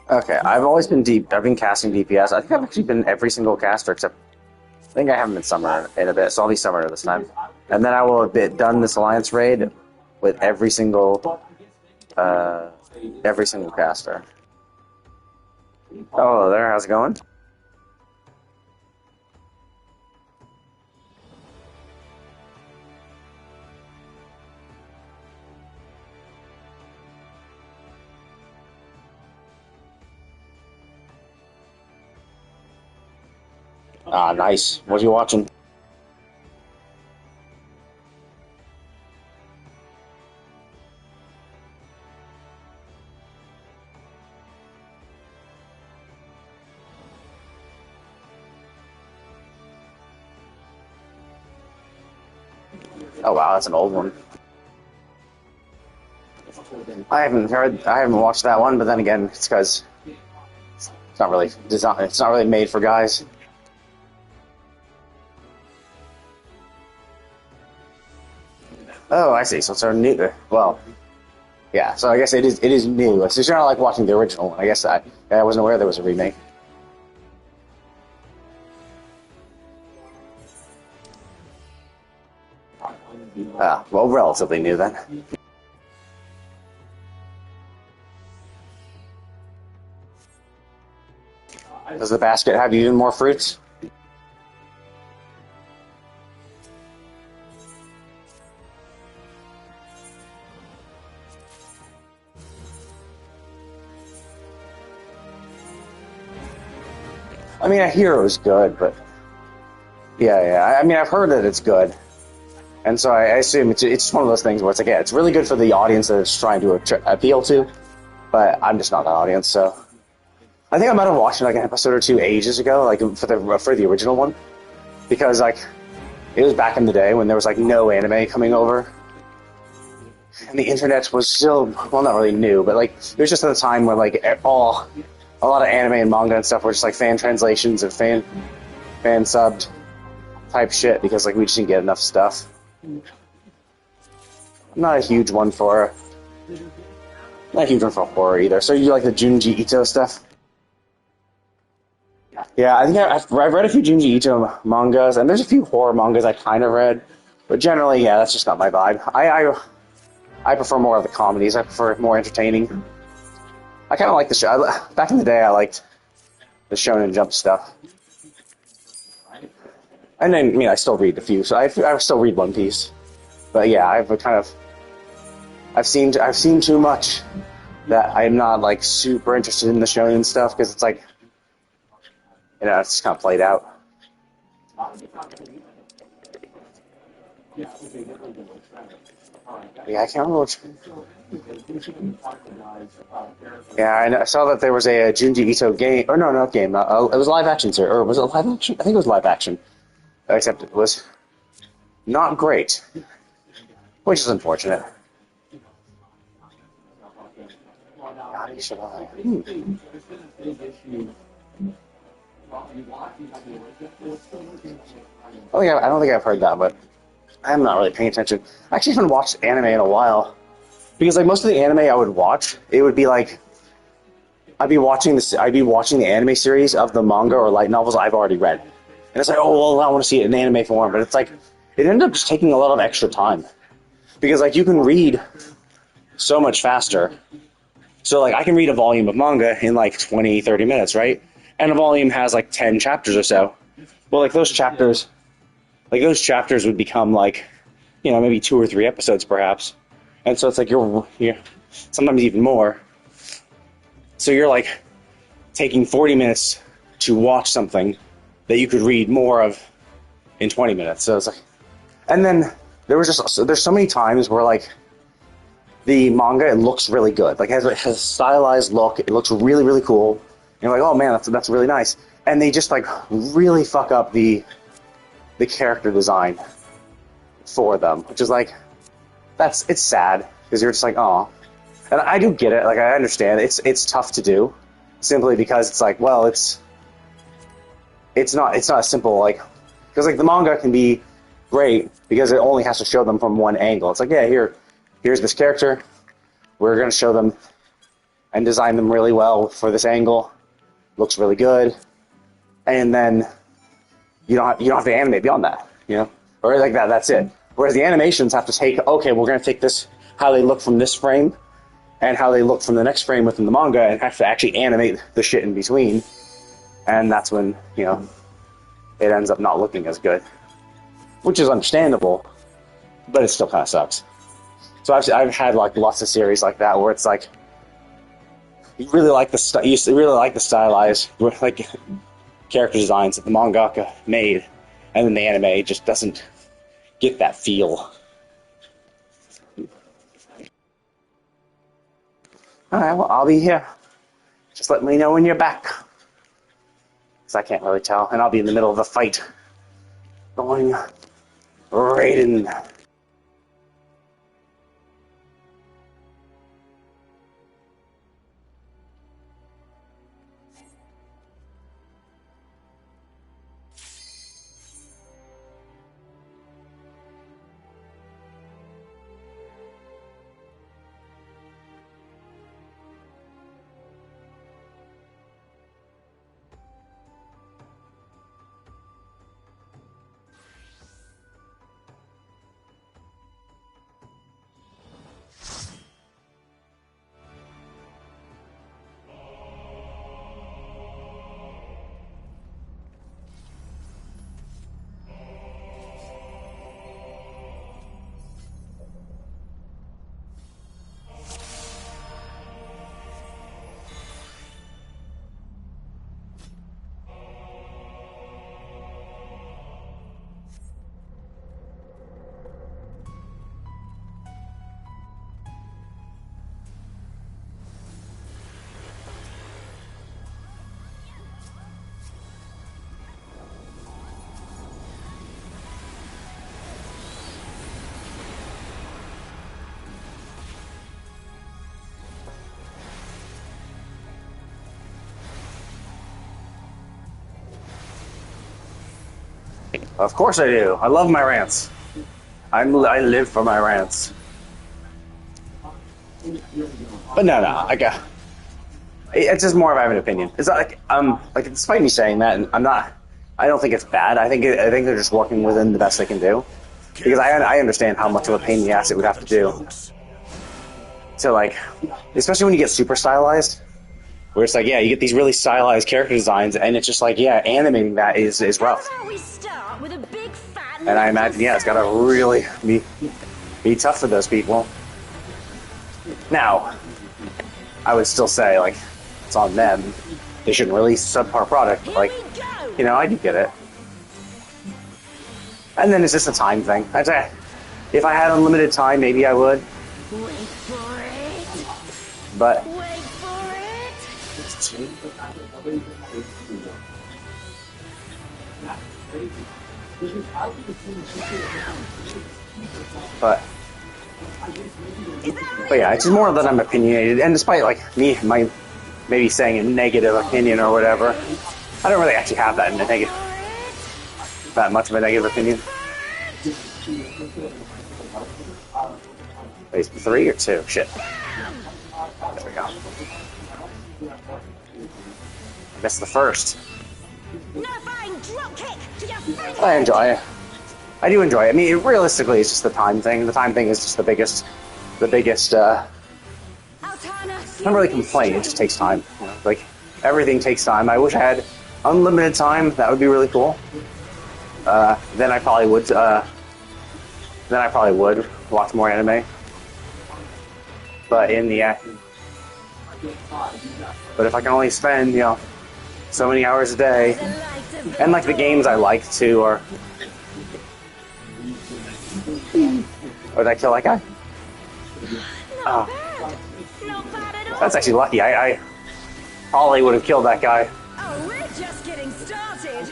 Okay, I've always been deep. I've been casting DPS. I think I've actually been every single caster except I think I haven't been Summoner in a bit, so I'll be Summoner this time. And then I will have done this Alliance raid with uh, every single caster. Oh, hello there. How's it going? Ah, nice. What are you watching? Oh wow, that's an old one. I haven't watched that one, but then again, it's because it's not really designed. It's not really made for guys. Oh, I see. So it's a new. Well, yeah. So I guess it is new. It's just not like watching the original one. I guess I wasn't aware there was a remake. Ah, well, relatively new then. Does the basket have even more fruits? I mean, I hear it was good, but yeah. I mean, I've heard that it's good, and so I assume it's just one of those things where it's like, yeah, it's really good for the audience that it's trying to appeal to, but I'm just not that audience, so I think I might have watched like an episode or two ages ago, like for the original one, because like it was back in the day when there was like no anime coming over, and the internet was still well, not really new, but like it was just at the time where like a lot of anime and manga and stuff were just like fan translations and fan subbed type shit because like we just didn't get enough stuff. I'm not a huge one for not a huge one for horror either. So you like the Junji Ito stuff? Yeah, I think I've read a few Junji Ito mangas, and there's a few horror mangas I kind of read, but generally, yeah, that's just not my vibe. I prefer more of the comedies. I prefer more entertaining. I kind of like the show. Back in the day, I liked the Shonen Jump stuff, and then I mean, I still read a few, so I still read One Piece. But yeah, I've seen too much that I'm not like super interested in the Shonen stuff because it's like it's just kind of played out. Yeah, I can't remember which. Yeah, I saw that there was a Junji Ito game. Or no, not game. It was live action, sir. Or was it live action? I think it was live action. Except it was not great, which is unfortunate. Oh yeah, I don't think I've heard that, but I'm not really paying attention. I actually haven't watched anime in a while because like most of the anime I would watch, it would be like I'd be watching the anime series of the manga or light novels I've already read, and it's like, oh well, I want to see it in anime form, but it's like it ended up just taking a lot of extra time because like you can read so much faster. So like I can read a volume of manga in like 20, 30 minutes, right? And a volume has like 10 chapters or so. Well, like those chapters would become like, maybe 2 or 3 episodes perhaps. And so it's like you're sometimes even more. So you're like taking 40 minutes to watch something that you could read more of in 20 minutes. So it's like, and then there's so many times where like the manga, it looks really good. Like it has a stylized look. It looks really, really cool. And you're like, oh man, that's really nice. And they just like really fuck up the character design for them, which is like it's sad because you're just like, oh. And I do get it. Like I understand it's tough to do, simply because it's like, well, it's not a simple like because like the manga can be great because it only has to show them from one angle. It's like, yeah, here's this character. We're going to show them and design them really well for this angle. Looks really good. And then you don't have to animate beyond that, you know? Or like that, that's it. Whereas the animations have to take, okay, we're going to take this, how they look from this frame, and how they look from the next frame within the manga, and have to actually animate the shit in between. And that's when, you know, it ends up not looking as good. Which is understandable, but it still kind of sucks. So I've had like lots of series like that where it's like, you really like the stylized, like, character designs that the mangaka made, and then the anime just doesn't get that feel. Alright, well, I'll be here. Just let me know when you're back. Because I can't really tell, and I'll be in the middle of a fight. Going right in. Of course I do. I love my rants. I live for my rants. But no, I got. It's just more of I have an opinion. It's not like despite me saying that, and I'm not. I don't think it's bad. I think they're just working within the best they can do, because I understand how much of a pain in the ass it would have to do. So like, especially when you get super stylized, where it's like, yeah, you get these really stylized character designs, and it's just like, yeah, animating that is rough. And I imagine, yeah, it's got to really be tough for those people. Now, I would still say, like, it's on them. They shouldn't release subpar product. Like, you know, I do get it. And then it's just a time thing. I'd say, if I had unlimited time, maybe I would. Wait for it. But Wait for but yeah, it's just more that I'm opinionated, and despite like me, my maybe saying a negative opinion or whatever, I don't really actually have that that much of a negative opinion. Wait, 3 or 2? Shit. There we go. I missed the first. I enjoy it. I do enjoy it. I mean, realistically, it's just the time thing. The time thing is just the biggest. I don't really complain. It just takes time. You know? Like everything takes time. I wish I had unlimited time. That would be really cool. Then I probably would. Watch more anime. But but if I can only spend, you know, so many hours a day, and like the games I like too are. Oh, did I kill that guy? Oh. That's actually lucky. I probably would have killed that guy. Oh, we're just getting started.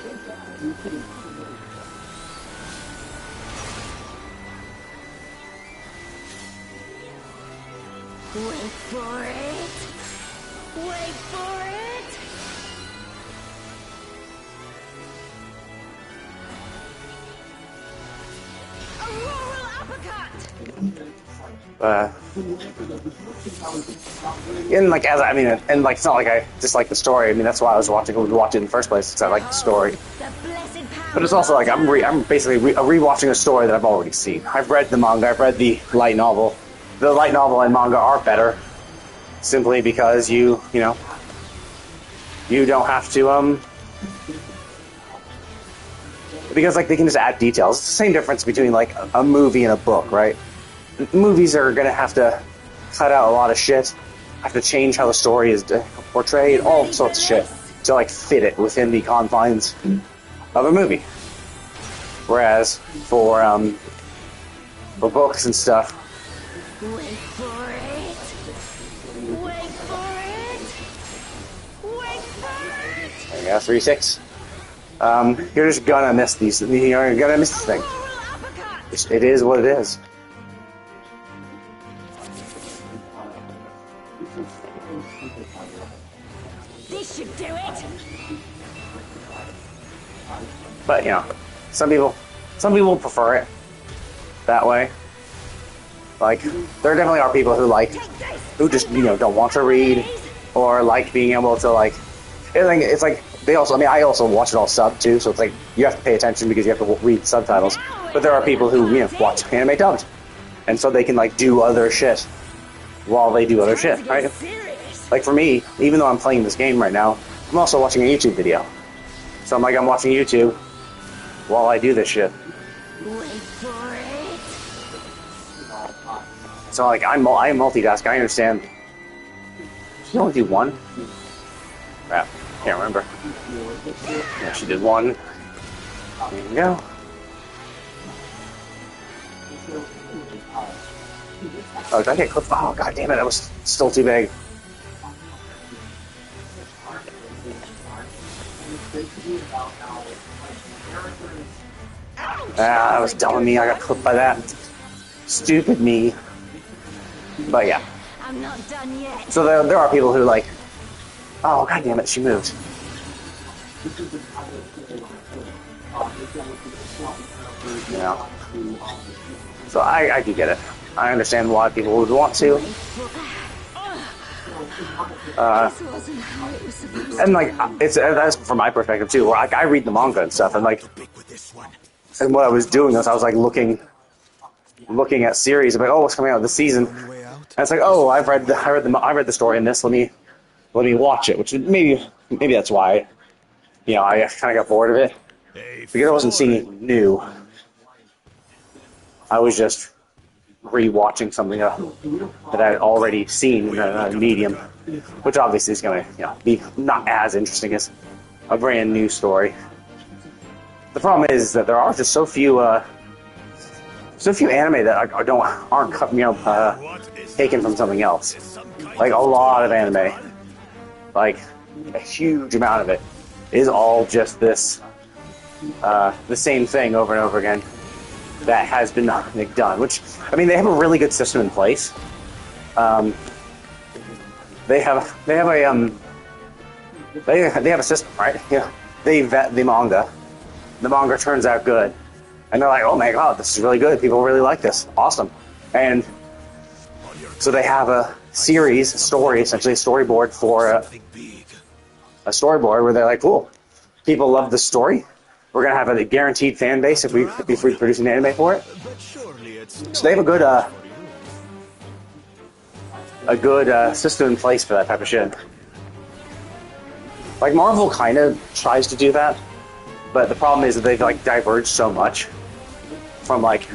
Wait for it. Wait for it. Auroral uppercut. And like as I mean, and like it's not like I dislike the story. I mean that's why I was watching it in the first place because I like the story. The blessed power. But it's also like I'm basically rewatching a story that I've already seen. I've read the manga. I've read the light novel. The light novel and manga are better, simply because you know you don't have to because like they can just add details. It's the same difference between like a movie and a book, right? Movies are gonna have to cut out a lot of shit, have to change how the story is portrayed, all sorts of shit to like fit it within the confines of a movie. Whereas for books and stuff, Wait for it. Wait for it. Wait for it. there you go, 3-6. You're just gonna miss these. You're gonna miss this thing. Coral uppercut. It is what it is. This should do it. But you know, some people prefer it that way. Like there definitely are people who just don't want to read or like being able to like. It's like they also. I mean, I also watch it all sub too, so it's like you have to pay attention because you have to read subtitles. But there are people who watch anime dubbed, and so they can like do other shit while they do other shit, right? Serious. Like for me, even though I'm playing this game right now, I'm also watching a YouTube video. So I'm watching YouTube while I do this shit. Wait for it. So like I am multitasking. I understand. Did she only do one? Crap, can't remember. Yeah, she did one. There you go. Oh, did I get clipped? Oh, god damn it, that was still too big. That was dumb of me. I got clipped by that. Stupid me. But yeah. I'm not done yet. So there are people who like, oh god damn it, she moved. Yeah. So I do get it. I understand why people would want to. This wasn't how it was supposed to And like that's from my perspective too. Where like I read the manga and stuff, and like, and what I was doing was I was like looking at series. I'm like, oh, what's coming out this season? And it's like, oh, I read the story in this. Let me watch it. Which maybe that's why, I kind of got bored of it because I wasn't seeing anything new. I was just re-watching something that I had already seen in a medium, which obviously is going to be not as interesting as a brand new story. The problem is that there are just so few anime that aren't taken from something else. Like a lot of anime, like a huge amount of it, is all just this the same thing over and over again that has been done. Which, I mean, they have a really good system in place. They have a system, right? They vet the manga. The manga turns out good, and they're like, "Oh my god, this is really good. People really like this. Awesome!" And so they have a story, essentially a storyboard for a storyboard where they're like, "Cool, people love this story. We're gonna have a guaranteed fan base if we produce an anime for it." So they have a good system in place for that type of shit. Like Marvel kind of tries to do that, but the problem is that they've like diverged so much from like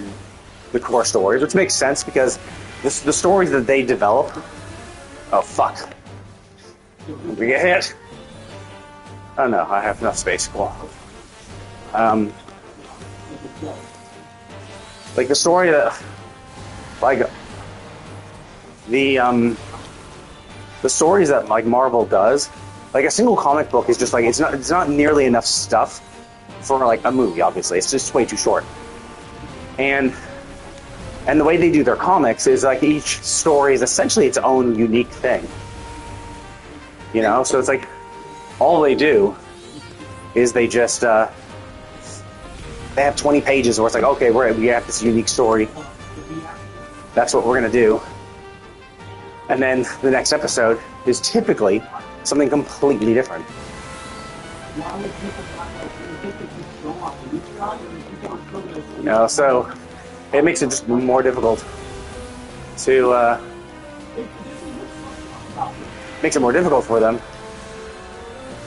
the core stories, which makes sense because the stories that they develop. Oh fuck! We get hit. Oh no, I have enough space. Cool. Like the story that, like the stories that like Marvel does, like a single comic book is just like it's not nearly enough stuff for like a movie. Obviously, it's just way too short. And the way they do their comics is like each story is essentially its own unique thing. So it's like all they do is they just they have 20 pages where it's like, okay, we have this unique story that's what we're gonna do. And then the next episode is typically something completely different. You know, so it makes it just more difficult to makes it more difficult for them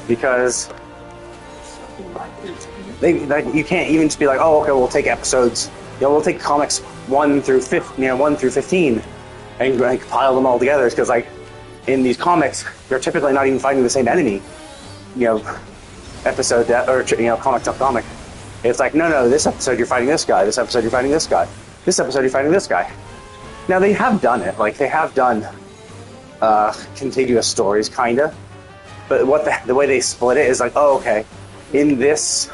because you can't even just be like, oh, okay, we'll take episodes, you know, we'll take comics 1 through 15, and compile them all together. Because like in these comics, you're typically not even fighting the same enemy, you know, episode or you know, comic to comic. It's like, no, this episode you're fighting this guy, this episode you're fighting this guy, this episode you're fighting this guy. Now they have done it, like they have done contiguous stories, kinda. But what the way they split it is like, oh, okay, in this,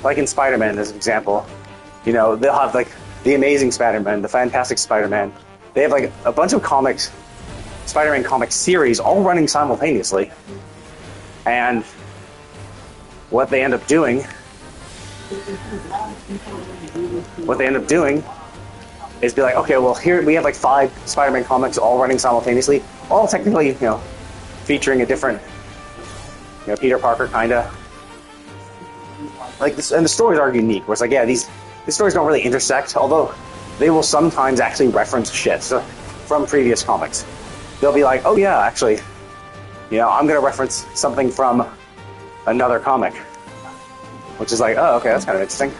like in Spider-Man as an example, you know, they'll have like the Amazing Spider-Man, the Fantastic Spider-Man. They have like a bunch of comics, Spider-Man comic series, all running simultaneously. And what they end up doing is be like, okay, well, here we have like 5 Spider-Man comics all running simultaneously, all technically, you know, featuring a different, you know, Peter Parker kind of. Like this, and the stories are unique. Where it's like, yeah, these stories don't really intersect, although they will sometimes actually reference shit from previous comics. They'll be like, oh yeah, actually, you know, I'm gonna reference something from another comic, which is like, oh, okay, that's kind of interesting.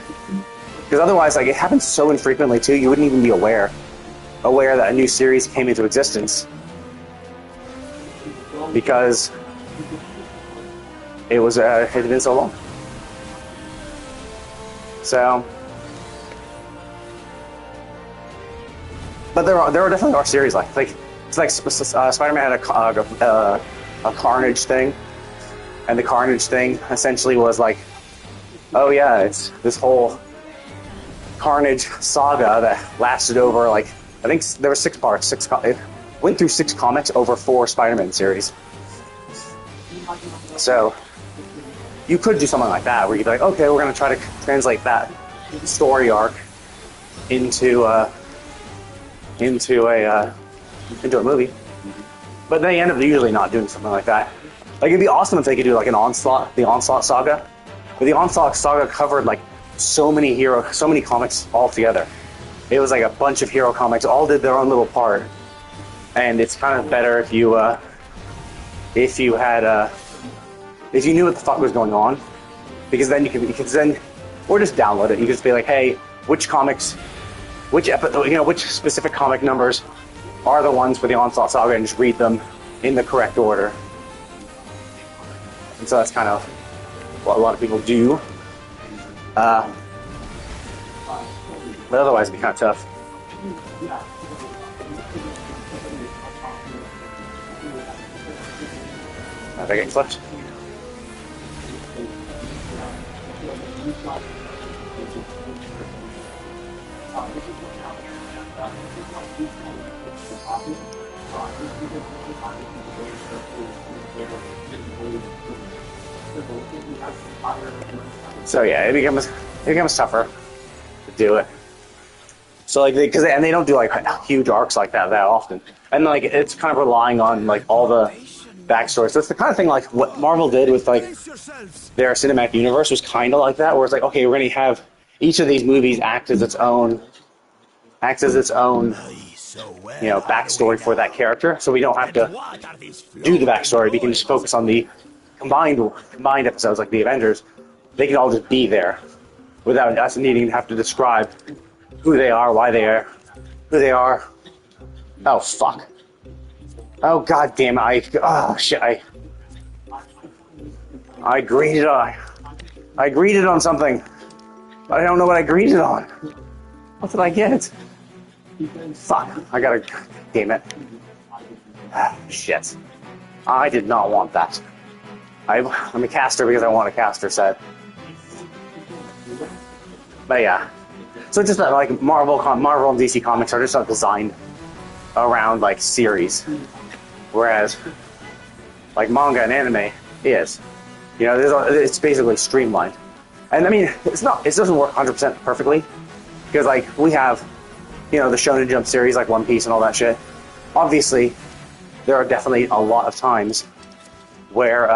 Because otherwise, like, it happens so infrequently too, you wouldn't even be aware that a new series came into existence because it had been so long. So, but there are definitely series like it's like Spider-Man had a Carnage thing, and the Carnage thing essentially was like, oh yeah, it's this whole Carnage saga that lasted over like, I think there were 6 parts. It went through 6 comics over 4 Spider-Man series. So you could do something like that, where you'd be like, okay, we're going to try to translate that story arc into a movie. But they end up usually not doing something like that. Like, it'd be awesome if they could do like the Onslaught saga. But the Onslaught saga covered like so many comics all together. It was like a bunch of hero comics, all did their own little part. And it's kind of better if you knew what the fuck was going on, because then you could or just download it. You could just be like, hey, which specific comic numbers are the ones for the Onslaught saga, and just read them in the correct order. And so that's kind of what a lot of people do. But otherwise, it'd be kind of tough. Am I getting flipped? So yeah, it becomes tougher to do it. So like they don't do like huge arcs like that often, and like it's kind of relying on like all the backstory. So it's the kind of thing like what Marvel did with like their cinematic universe was kind of like that, where it's like, okay, we're going to have each of these movies act as its own, you know, backstory for that character. So we don't have to do the backstory. We can just focus on the combined episodes, like the Avengers. They can all just be there without us needing to have to describe who they are, why they are, who they are. Oh fuck. Oh god damn it! I greeted on something. I don't know what I greeted on. What did I get? Fuck! Damn it! Shit! I did not want that. I'm a caster because I want a caster set. But yeah, so just that like Marvel and DC comics are just not designed around like series. Whereas, like manga and anime is, you know, it's basically streamlined. And I mean, it doesn't work 100% perfectly, because like we have you know, the Shonen Jump series like One Piece and all that shit. Obviously, there are definitely a lot of times where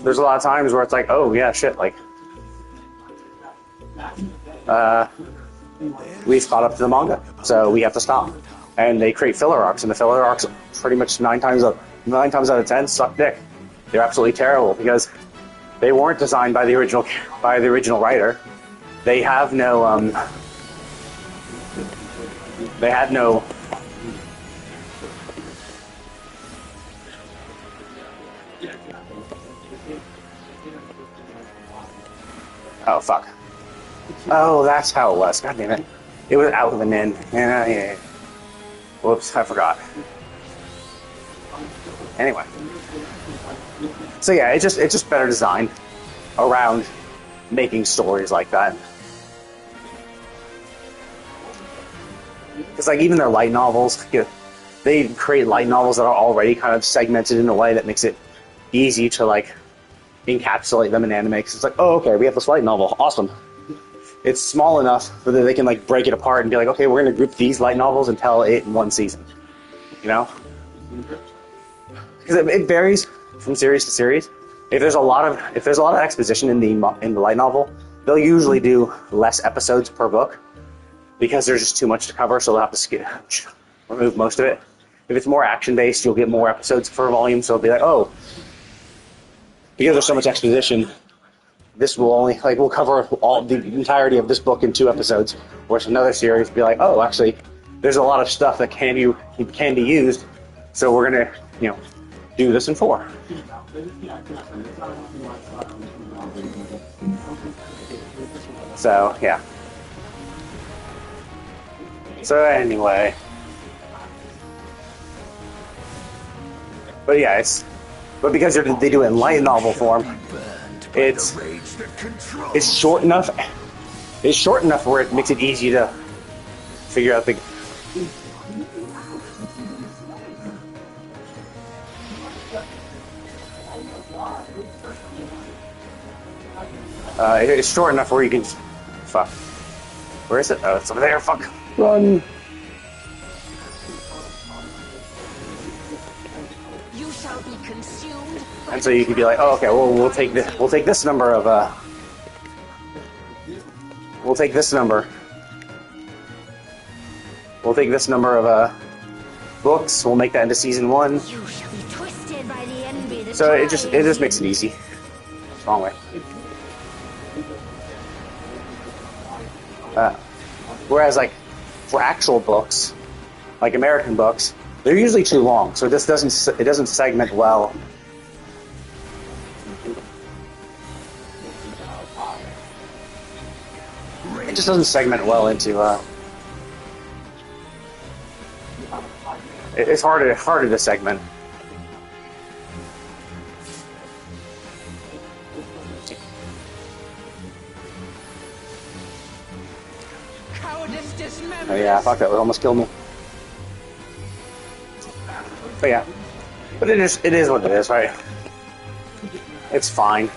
there's a lot of times where it's like, oh yeah, shit, like we've caught up to the manga, so we have to stop. And they create filler arcs, and the filler arcs pretty much 9 times out of 10 suck dick. They're absolutely terrible because they weren't designed by the original writer. They have no they had no oh fuck. Oh, that's how it was. God damn it. It was out of an in. Yeah. Whoops, I forgot. Anyway. So yeah, it's just better designed around making stories like that. Because like even their light novels, you know, they create light novels that are already kind of segmented in a way that makes it easy to like encapsulate them in anime. Because it's like, oh, okay, we have this light novel, awesome. It's small enough that they can like break it apart and be like, okay, we're going to group these light novels and tell it in one season. You know? Because it varies from series to series. If there's a lot of exposition in the light novel, they'll usually do less episodes per book because there's just too much to cover, so they'll have to remove most of it. If it's more action based, you'll get more episodes per volume, so it'll be like, oh, because there's so much exposition, this will only we'll cover all the entirety of this book in 2 episodes. Whereas another series will be like, oh, actually, there's a lot of stuff that can be used, so we're gonna do this in 4. So yeah. So anyway, but yeah, but because they do it in light novel form, it's short enough. It's short enough where it makes it easy to figure out the. It's short enough where you can. Fuck. Where is it? Oh, it's over there. Fuck. Run. You shall be consumed. And so you can be like, oh, okay, well, we'll take this number of books. We'll make that into season 1. You shall be twisted by the envy that So it just makes it easy. Wrong way. Whereas like for actual books, like American books, they're usually too long. So this doesn't segment well. It just doesn't segment well into. It's harder to segment. Oh yeah, fuck, that would almost kill me. But yeah, but it is what it is, right? It's fine.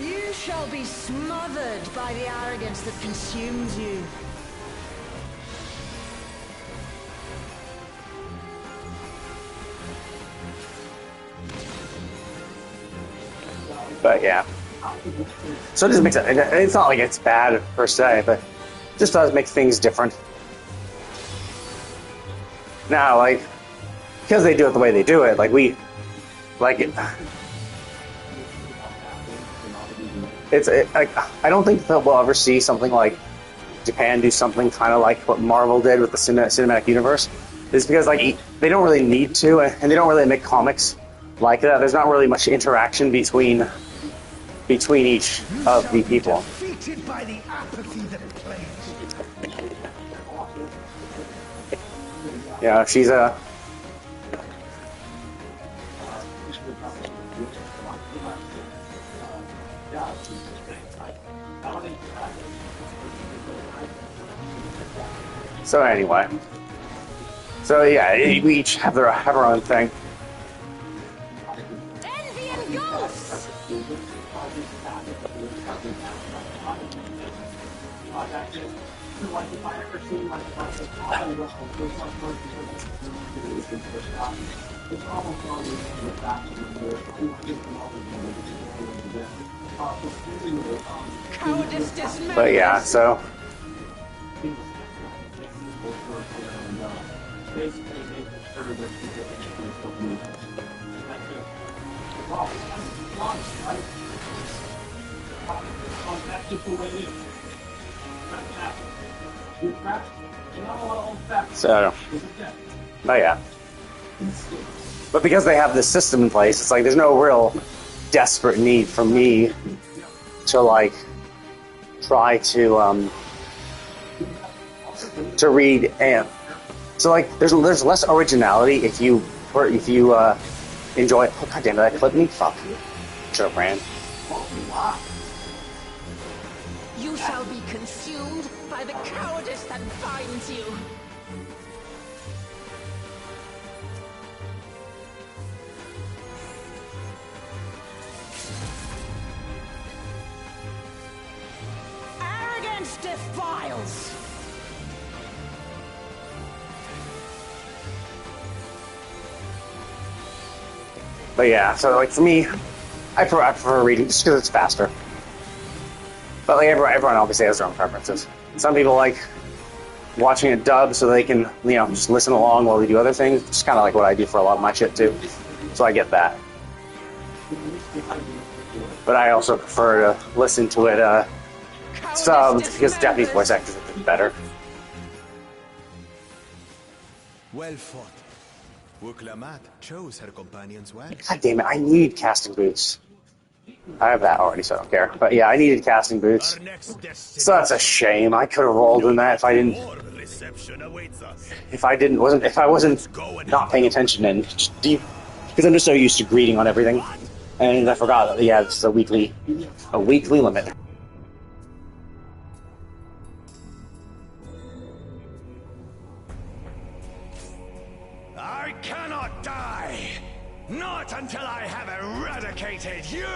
You shall be smothered by the arrogance that consumes you. But yeah. So it just makes it. It's not like it's bad per se, but it just does make things different. Now, like, because they do it the way they do it, like we, like it. I don't think that we'll ever see something like Japan do something kind of like what Marvel did with the cinematic universe. It's because like they don't really need to, and they don't really make comics like that. There's not really much interaction between each of the people. Defeated by the apathy that plagues. Yeah, she's a. So anyway. So yeah, we each have our own thing. Envy and ghosts! Cowardice dismembers! But yeah, so oh yeah. But because they have this system in place, it's like there's no real desperate need for me to like try to read and so like there's less originality if you enjoy it. Oh god damn it, that clipped me? Fuck. Should have ran. You shall be consumed by the cowardice that binds you. Arrogance defiles. But yeah, so like for me, I prefer reading just because it's faster. But like everyone obviously has their own preferences. Some people like watching it dubbed so they can, you know, just listen along while they do other things. It's kind of like what I do for a lot of my shit too. So I get that. But I also prefer to listen to it subbed because the Japanese voice actors are just better. Well fought. Wuklamat chose her companions well. God damn it, I need casting boots. I have that already, so I don't care. But yeah, I needed casting boots. Our next destination. So that's a shame. I could have rolled in that if I didn't. Reception awaits us. If I wasn't not paying attention and just deep, because I'm just so used to greeting on everything, and I forgot that yeah, it's a weekly limit. I cannot die! Not until I have eradicated you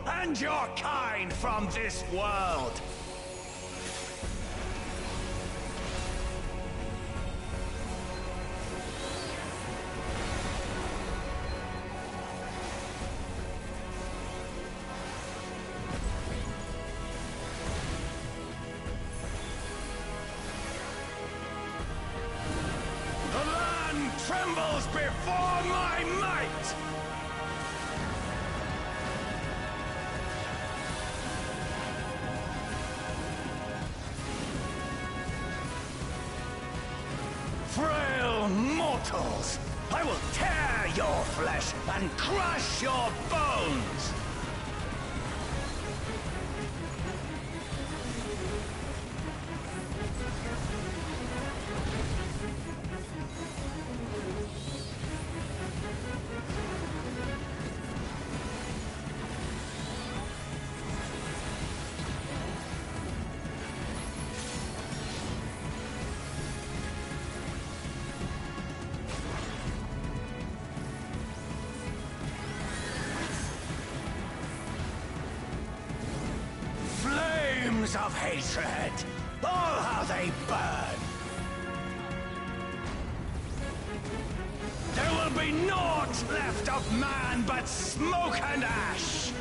and your kind from this world! The land trembles before my might! Frail mortals! I will tear your flesh and crush your bones! Flames of hatred! Oh, how they burn! There will be naught left of man but smoke and ash!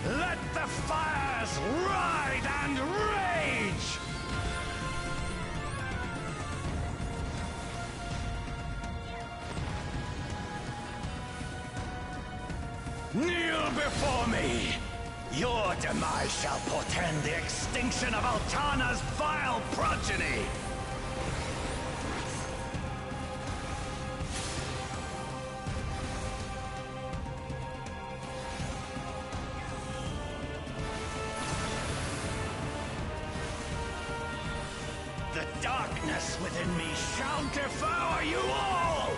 Let the fires ride and rage! Kneel before me! Your demise shall portend the extinction of Altana's vile progeny! greatness within me shall devour you all!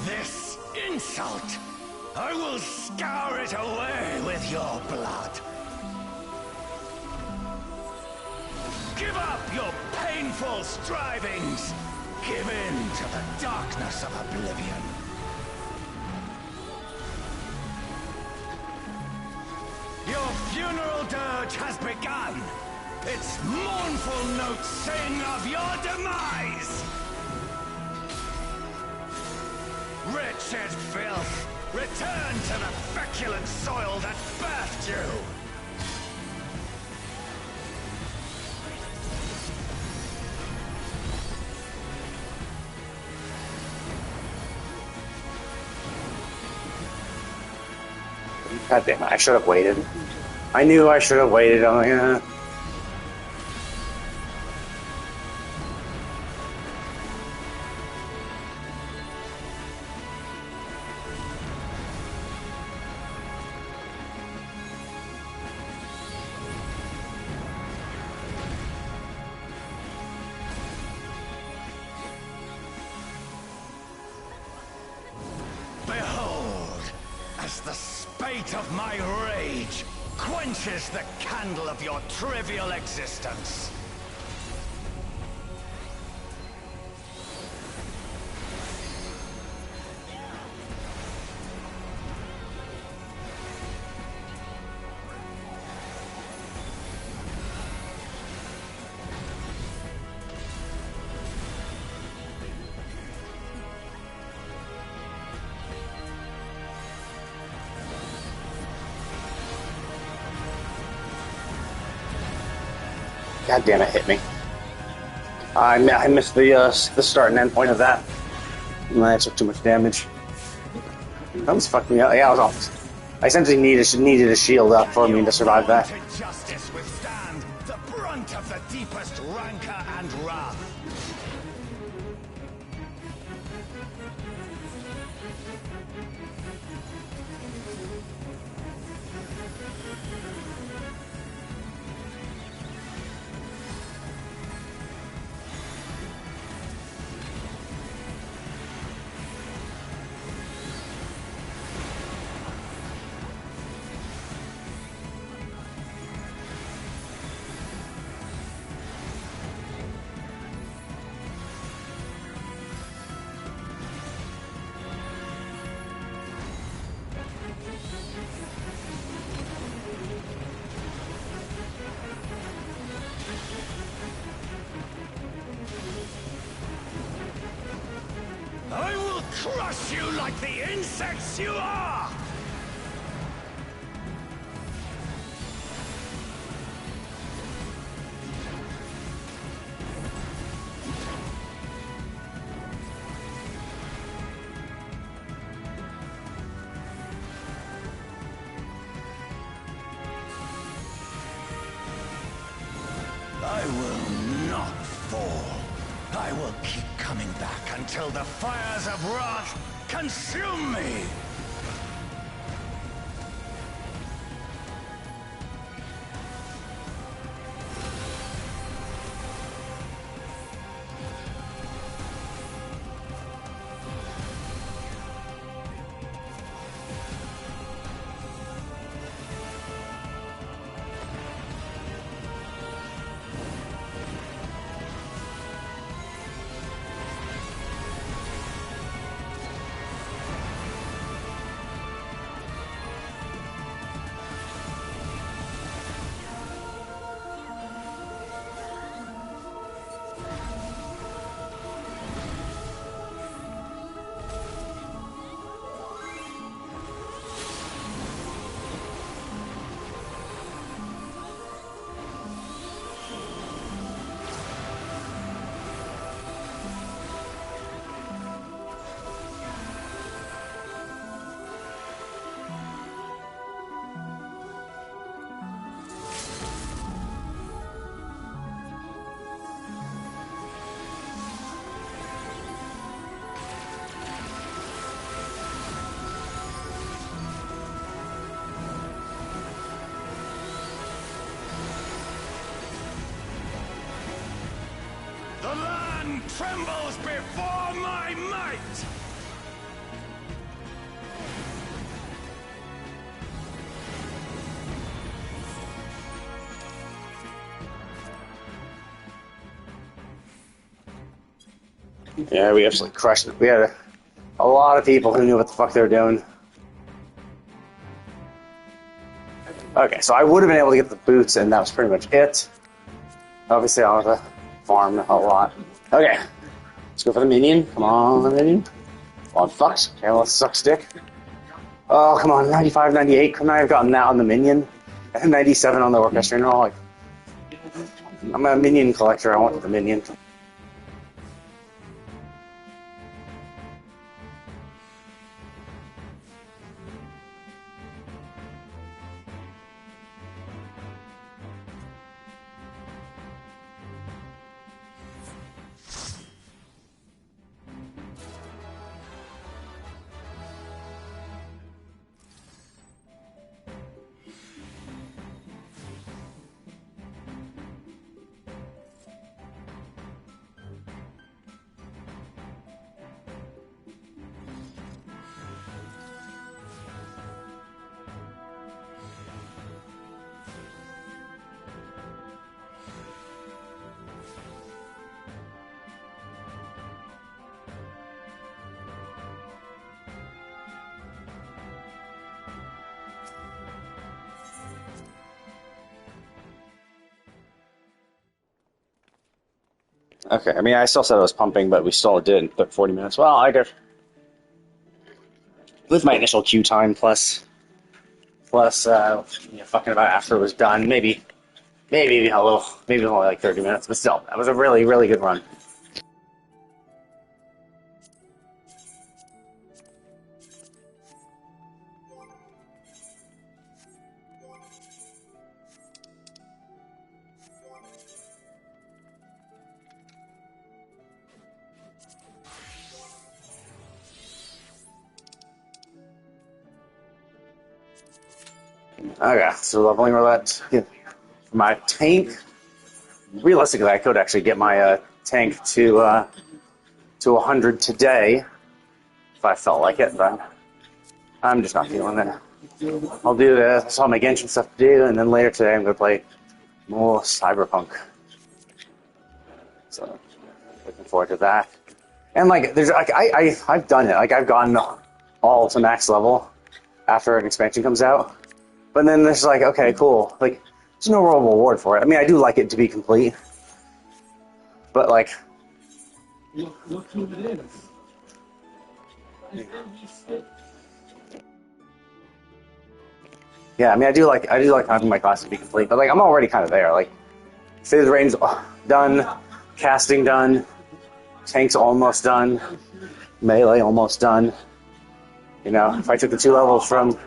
This insult, I will scour it away with your blood. Give up your painful strivings. Give in to the darkness of oblivion. Your funeral dirge has begun. Its mournful notes sing of your demise. Wretched filth, return to the feculent soil that birthed you! God damn it, I should have waited. I knew I should have waited. I'm like, Behold, as the spate of my rage quenches the candle of your trivial existence. God damn it, hit me. I missed the start and end point of that. I took too much damage. That almost fucked me up. Yeah, I was off. I essentially needed a shield up for me to survive that. To justice withstand the brunt of the deepest rancor and wrath. I will crush you like the insects you are! I will not fall. I will keep coming back until the fires of wrath consume me! None trembles before my might! Yeah, we absolutely crushed it. We had a lot of people who knew what the fuck they were doing. Okay, so I would have been able to get the boots, and that was pretty much it. Obviously, I'll have to farm a lot. Okay, let's go for the minion. Come on, minion. Come on, fucks. Okay, let's suck stick. Oh, come on, 95, 98. Couldn't I have gotten that on the minion? And 97 on the orchestra. You know, like, I'm a minion collector. I want the minion. Okay, I mean, I still said I was pumping, but we still didn't put 40 minutes. Well, I guess with my initial queue time plus fucking about after it was done, maybe a little, maybe only like 30 minutes, but still, that was a really, really good run. Okay, so leveling roulette. My tank, realistically, I could actually get my tank to 100 today if I felt like it, but I'm just not feeling it. I'll do this. I saw my Genshin stuff to do, and then later today I'm going to play more Cyberpunk. So, looking forward to that. And like, there's like I've done it. Like, I've gotten all to max level after an expansion comes out. But then there's like, okay, cool. Like, there's no real reward for it. I mean, I do like it to be complete, but like, yeah, I mean, I do like having my class to be complete. But like, I'm already kind of there. Like, say the range done, casting done, tank's almost done, melee almost done. You know, if I took the 2 levels from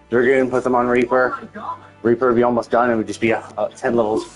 Dragoon, put them on Reaper would be almost done. It would just be 10 levels.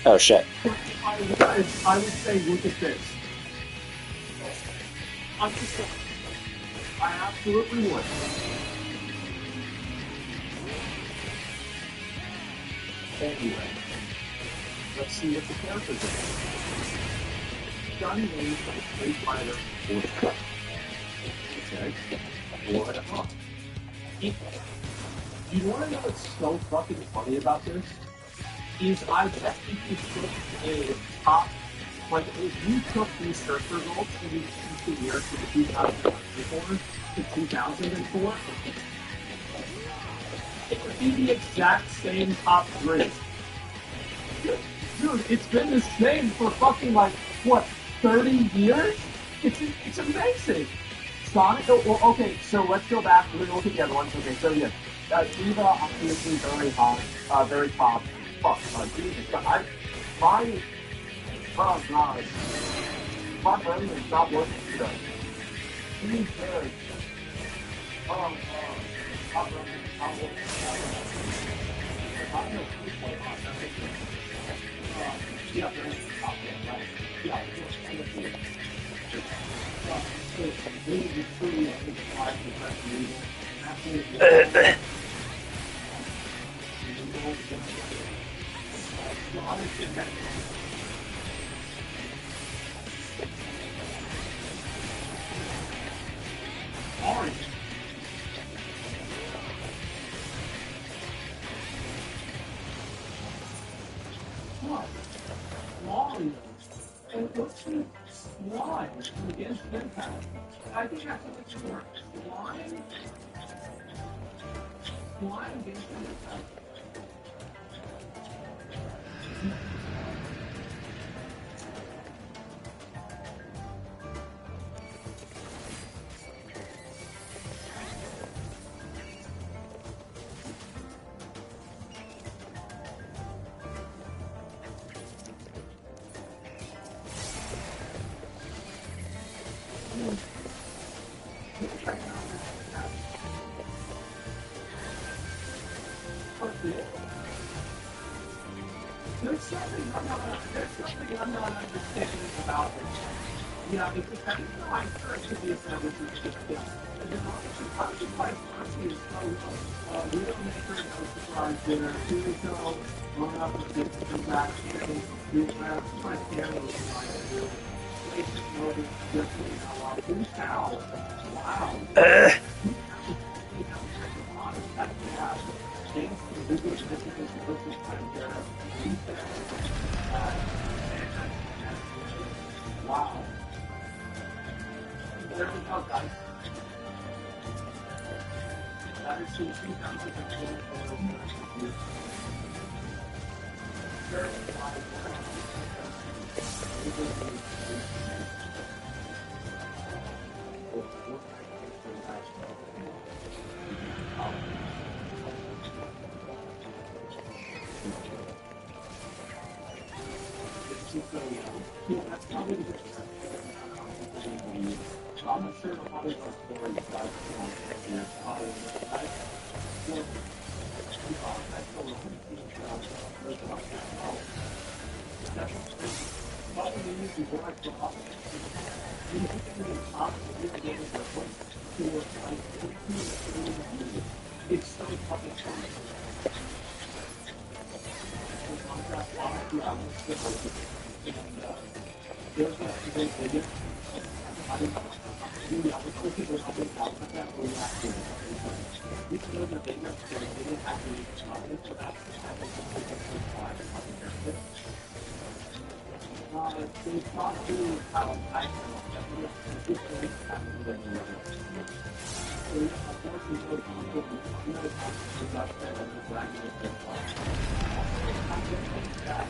Oh shit. I would say, look at this. I'm just saying, I absolutely would. Anyway, let's see what the characters are. Johnny Wayne plays Street Fighter 4. Okay? 4.5. You want to know what's so fucking funny about this? Is I bet if you took a top, like if you took these search results and you took the years from 2004 to 2004, it would be the exact same top 3. Dude, it's been the same for fucking like, what, 30 years? It's amazing. Sonic, oh, well, okay, so let's go back, we're gonna look at the other ones. Okay, so yeah, Diva, obviously very hot, very top. Fuck, Jesus, my, oh god, my brain is not working today. He's very, my brain is not working today. I'm gonna keep playing on that. Yeah, very top, right? Yeah, I'm gonna keep. So, really, truly, I think it's like the best reason. Absolutely. Orange. What? Mario. And what's the slime against Impact? I think that's what it's for. Slime against Impact. There's something I'm not understanding about it. Yeah, because I didn't know I heard to be established as just this. And then obviously, probably vice versa is so Widowmaker no surprise dinner. Kiriko, run up with this transaction, you have my family, my basic motive, just now. Who's how? Wow. Wow. There we go, guys. That is so sweet. I'm going to that's probably the I'm not sure how to go for it, but it's so fucking fun. There's a big video. I don't know. I was looking for something else like that or not. This was a big enough to really actually started so that's they talked to how I know this is happening when you so unfortunately no conflict is up there and the dragon is their fault. I think that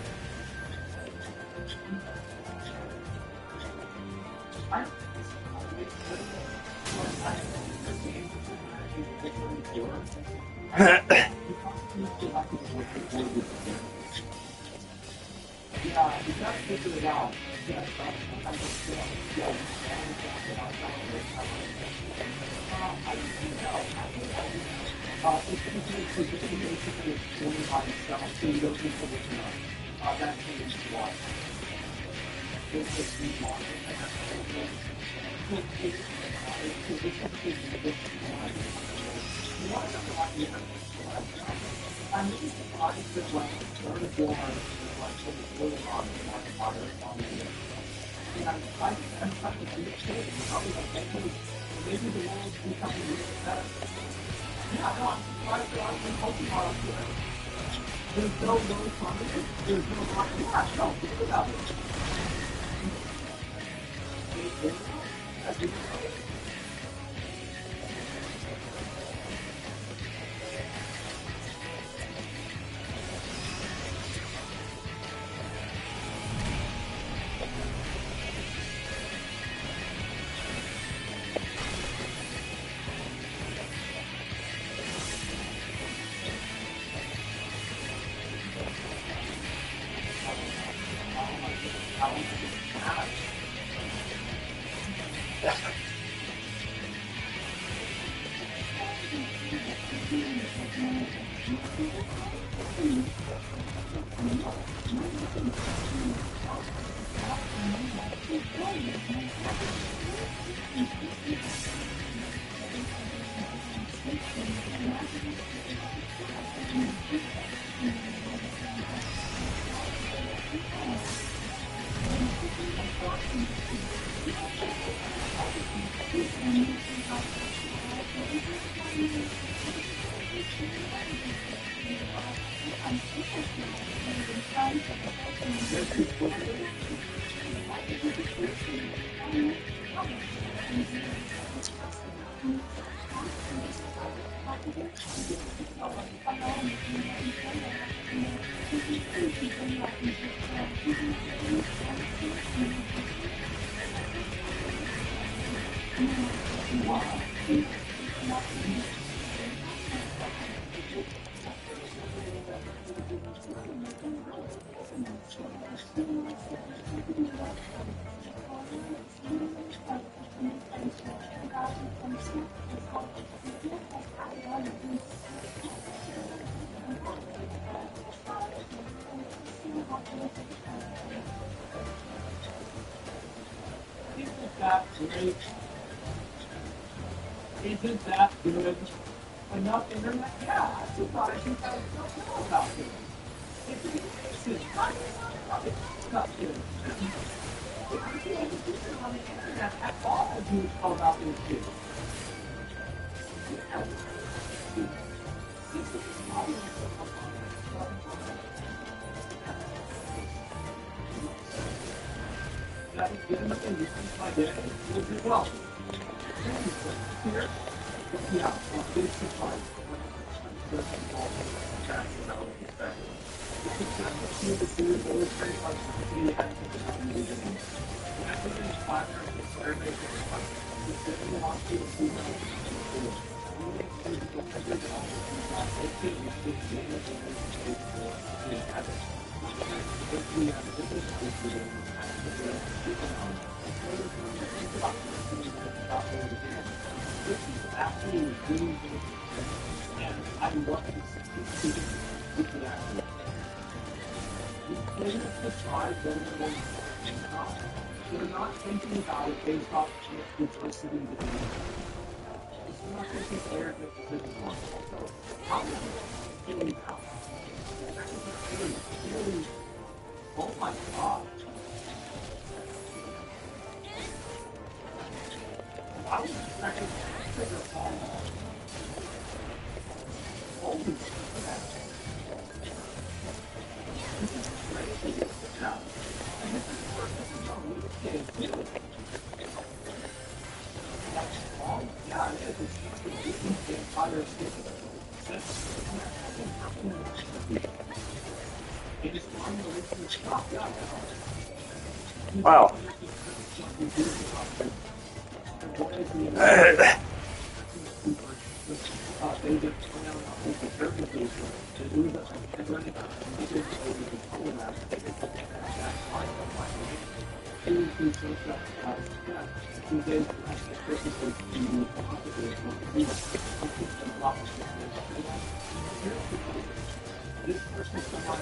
that changed what? It's just the market. I'm really surprised that when Florida Bill has really on the and I'm trying to do it. Probably like maybe the world's becoming a little bit better. Yeah, no, I'm surprised that I've been Pokemon up here. There's no really fun. There's no rock. Yeah, no, think about it. I think that great. Isn't that good? Enough internet? Yeah, I'm surprised you guys don't know about it. It's amazing. It's not good. If you can't do it on the internet at all, you know about this shit. That is good enough and you see my day. You'll do well. Here. Yeah, it's surprising. Absolutely really and I love this. They're surprised that they're not thinking about it based off just listening to them. They're not thinking arrogant decisions on it. So, how is it feeling now? Really, oh my god. I was expecting bigger fall. Holy shit. This is crazy. Yeah. And this is the first time we can't do it. That's all. Yeah, it is. It's the entire city. It is one of the listeners stop. Yeah. Wow. this person's someone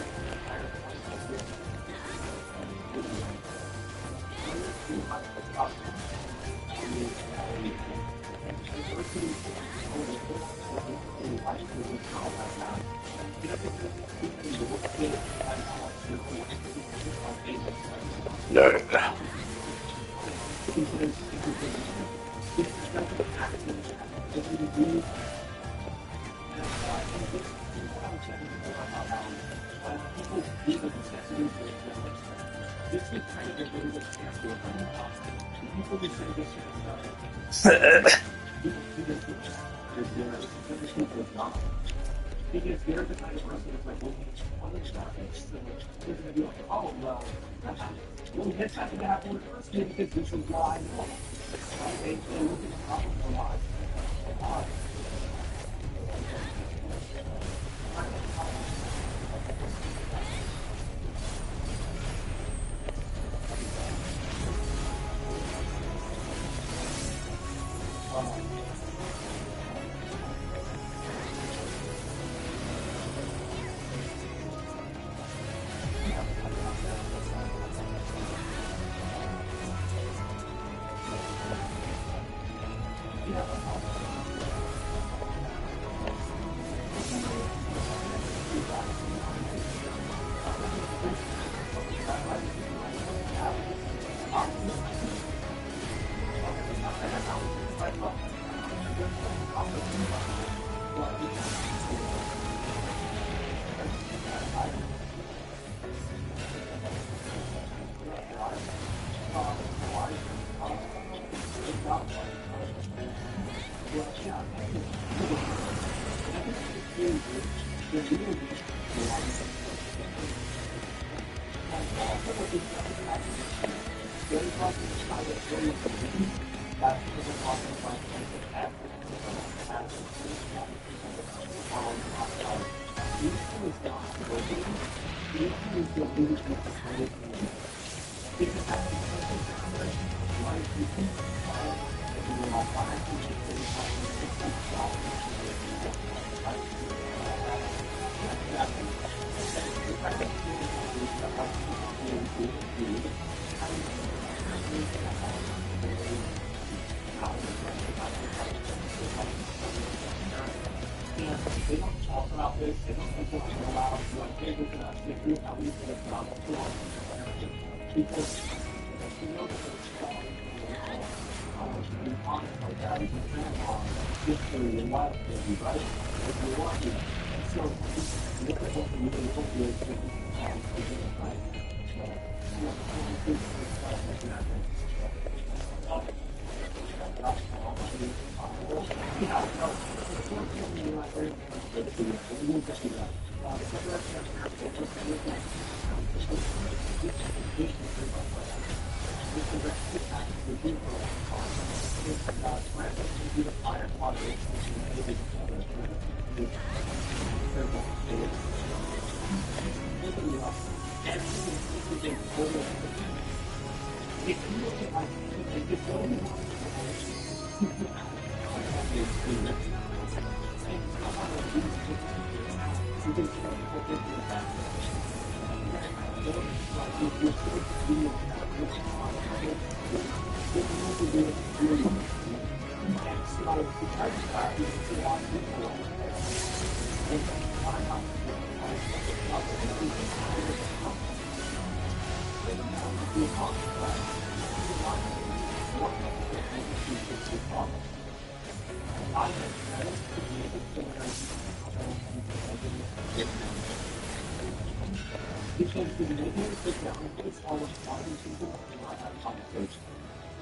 No. because they're the kind of person that's like, well, one of the topics, so they're going to be like, oh, well, this happened to happen first because this is why I know. Right? They look at the problem a lot.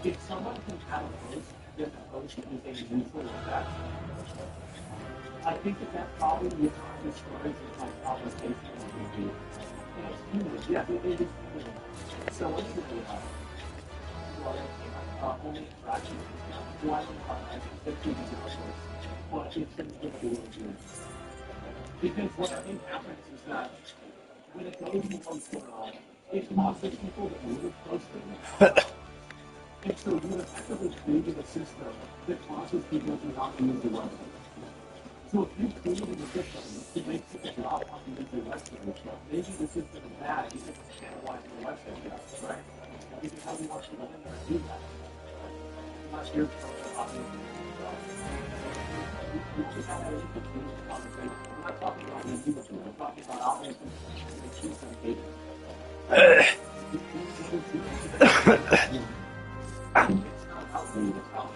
If someone can have a voice, then the voice can be very useful like that. I think that probably is discourages my conversation with you. And it's human, yeah, it is human. So what do you do about it? Well, only interaction is one of 15 discussions. But it's going to do it. Because what I think happens is that when it goes becomes going on, it causes people to move close to it. And so you effectively created a system that causes people to not use the weapon. So if you created a system, it makes it a lot of using the website. Maybe the system is bad, you can analyze the website, right? You can have more people in there and do that. Unless you're I'm not talking about the people, I'm talking about obviously the truth and data. It's not about me, it's about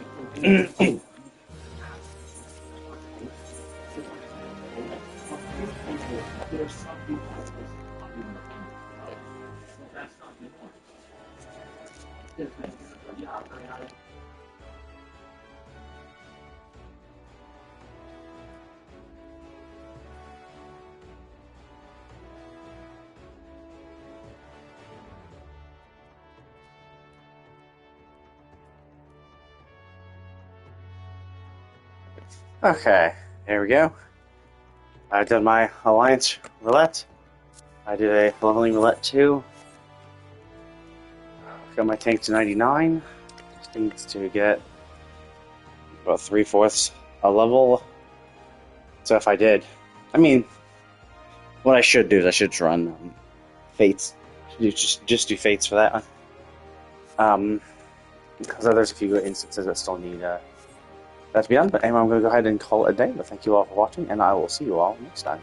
there's some people that's not the point. Yeah, I mean, Okay, here we go. I've done my Alliance roulette. I did a leveling roulette too. Got my tank to 99. Just needs to get about 3/4 a level. So if I did, I mean, what I should do is I should run fates. Just do fates for that one. Because there's a few good instances that still need that to be done. But anyway, I'm going to go ahead and call it a day. But thank you all for watching, and I will see you all next time.